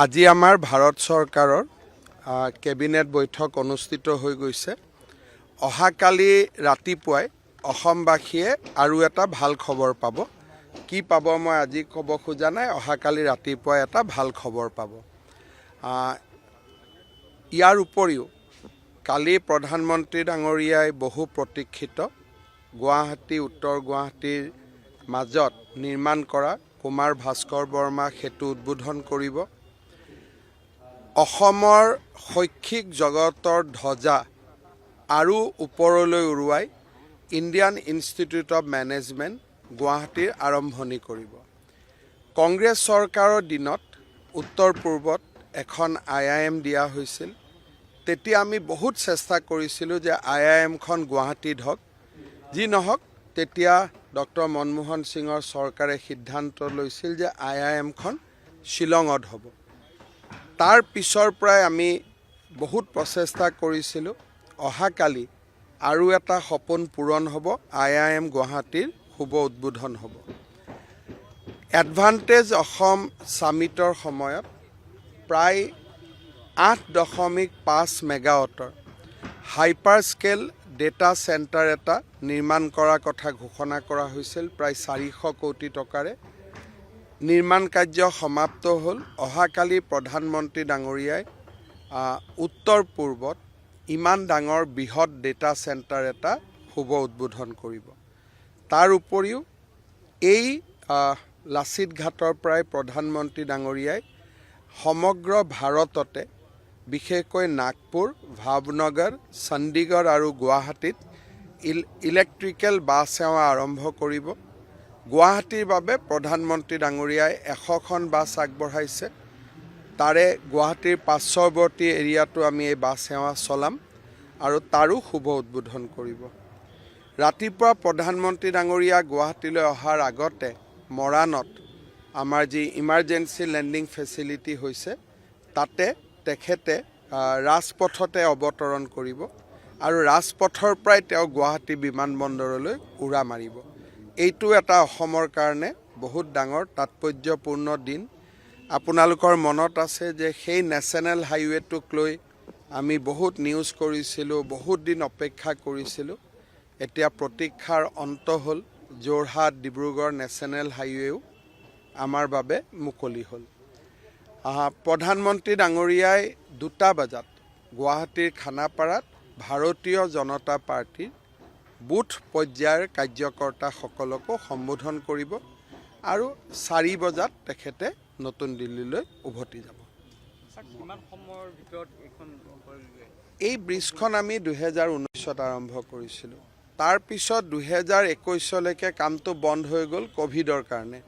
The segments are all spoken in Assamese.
আজি আমাৰ ভাৰত চৰকাৰৰ কেবিনেট বৈঠক অনুষ্ঠিত হৈ গৈছে। অহাকালি ৰাতিপুৱাই অসমবাসীয়ে আৰু এটা ভাল খবৰ পাব। কি পাব মই আজি ক'ব খোজা নাই, অহাকালি ৰাতিপুৱাই এটা ভাল খবৰ পাব। ইয়াৰ উপৰিও কালি প্ৰধানমন্ত্ৰী ডাঙৰীয়াই বহু প্ৰতীক্ষিত গুৱাহাটী উত্তৰ গুৱাহাটীৰ মাজত নিৰ্মাণ কৰা কুমাৰ ভাস্কৰ বৰ্মা সেতু উদ্বোধন কৰিব। অসমৰ শৈক্ষিক জগতৰ ধ্বজা আৰু ওপৰলৈ উৰুৱাই ইণ্ডিয়ান ইনষ্টিটিউট অৱ মেনেজমেণ্ট গুৱাহাটীৰ আৰম্ভণি কৰিব। কংগ্ৰেছ চৰকাৰৰ দিনত উত্তৰ পূৰ্বত এখন IIM দিয়া হৈছিল। তেতিয়া আমি বহুত চেষ্টা কৰিছিলোঁ যে IIMখন গুৱাহাটীত হওক। যি নহওক, তেতিয়া ডক্টৰ মনমোহন সিঙৰ চৰকাৰে সিদ্ধান্ত লৈছিল যে IIMখন শ্বিলঙত হ'ব। তাৰ পিছৰ পৰাই আমি বহুত প্ৰচেষ্টা কৰিছিলোঁ। অহাকালি আৰু এটা সপোন পূৰণ হ'ব, IIM গুৱাহাটীৰ শুভ উদ্বোধন হ'ব। এডভান্টেজ অসম ছামিটৰ সময়ত প্ৰায় 8.5 মেগাৱাটৰ হাইপাৰ স্কেল ডেটা চেণ্টাৰ এটা নিৰ্মাণ কৰাৰ কথা ঘোষণা কৰা হৈছিল, প্ৰায় 400 কোটি টকাৰে। নিৰ্মাণ কাৰ্য সমাপ্ত হ'ল। অহাকালি প্ৰধানমন্ত্ৰী ডাঙৰীয়াই উত্তৰ পূৰ্বত ইমান ডাঙৰ বৃহৎ ডেটা চেণ্টাৰ এটা শুভ উদ্বোধন কৰিব। তাৰ উপৰিও এই লাচিত ঘাটৰ পৰাই প্ৰধানমন্ত্ৰী ডাঙৰীয়াই সমগ্ৰ ভাৰততে বিশেষকৈ নাগপুৰ, ভাৱনগৰ, চণ্ডীগড় আৰু গুৱাহাটীত ইলেক্ট্ৰিকেল বাছ সেৱা আৰম্ভ কৰিব। গুৱাহাটীৰ বাবে প্ৰধানমন্ত্ৰী ডাঙৰীয়াই 100খন বাছ আগবঢ়াইছে। তাৰে গুৱাহাটীৰ পাৰ্শ্বৱৰ্তী এৰিয়াটো আমি এই বাছ সেৱা চলাম আৰু তাৰো শুভ উদ্বোধন কৰিব। ৰাতিপুৱা প্ৰধানমন্ত্ৰী ডাঙৰীয়া গুৱাহাটীলৈ অহাৰ আগতে মৰাণত আমাৰ যি ইমাৰ্জেঞ্চি লেণ্ডিং ফেচিলিটি হৈছে, তাতে তেখেতে ৰাজপথতে অৱতৰণ কৰিব আৰু ৰাজপথৰ পৰাই তেওঁ গুৱাহাটী বিমানবন্দৰলৈ উৰা মাৰিব। এইটো এটা অসমৰ কাৰণে বহুত ডাঙৰ তাৎপৰ্যপূৰ্ণ দিন। আপোনালোকৰ মনত আছে যে সেই নেশ্যনেল হাইৱেটোক লৈ আমি বহুত নিউজ কৰিছিলোঁ, বহুত দিন অপেক্ষা কৰিছিলোঁ। এতিয়া প্ৰতীক্ষাৰ অন্ত হ'ল। যোৰহাট ডিব্ৰুগড় নেশ্যনেল হাইৱেও আমাৰ বাবে মুকলি হ'ল। প্ৰধানমন্ত্ৰী ডাঙৰীয়াই 2টা বজাত গুৱাহাটীৰ খানাপাৰাত ভাৰতীয় জনতা পাৰ্টীৰ বুথ পৰ্যায়ৰ কাৰ্যকৰ্তাসকলকো সম্বোধন কৰিব আৰু 4 বজাত তেখেতে নতুন দিল্লীলৈ উভতি যাব। এই ব্ৰিজখন আমি 2019ত আৰম্ভ কৰিছিলোঁ। তাৰপিছত 2021লৈকে কামটো বন্ধ হৈ গ'ল ক'ভিডৰ কাৰণে।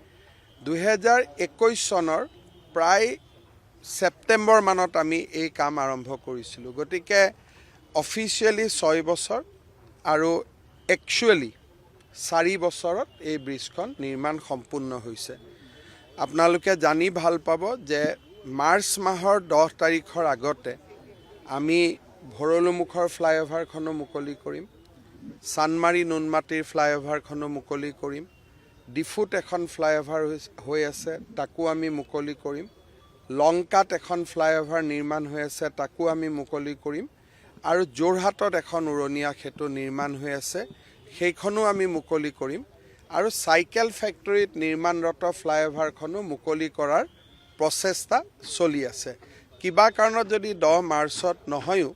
2021 চনৰ প্ৰায় ছেপ্টেম্বৰ মানত আমি এই কাম আৰম্ভ কৰিছিলোঁ। গতিকে অফিচিয়েলি 6 বছৰ আৰু একচুৱেলি 4 বছৰত এই ব্ৰিজখন নিৰ্মাণ সম্পূৰ্ণ হৈছে। আপোনালোকে জানি ভাল পাব যে মাৰ্চ মাহৰ 10 তাৰিখৰ আগতে আমি ভৰলুমুখৰ ফ্লাইঅভাৰখনো মুকলি কৰিম, চানমাৰী নুনমাটিৰ ফ্লাইঅভাৰখনো মুকলি কৰিম, ডিফুত এখন ফ্লাইঅভাৰ হৈ আছে, তাকো আমি মুকলি কৰিম, লংকাত এখন ফ্লাইঅভাৰ নিৰ্মাণ হৈ আছে, তাকো আমি মুকলি কৰিম, আৰু যোৰহাটত এখন উৰণীয়া সেতু নিৰ্মাণ হৈ আছে, সেইখনো আমি মুকলি কৰিম, আৰু চাইকেল ফেক্টৰীত নিৰ্মাণৰত ফ্লাইঅভাৰখনো মুকলি কৰাৰ প্ৰচেষ্টা চলি আছে। কিবা কাৰণত যদি 10 মাৰ্চত নহয়ও,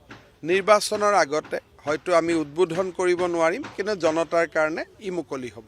নিৰ্বাচনৰ আগতে হয়তো আমি উদ্বোধন কৰিব নোৱাৰিম, কিন্তু জনতাৰ কাৰণে ই মুকলি হ'ব।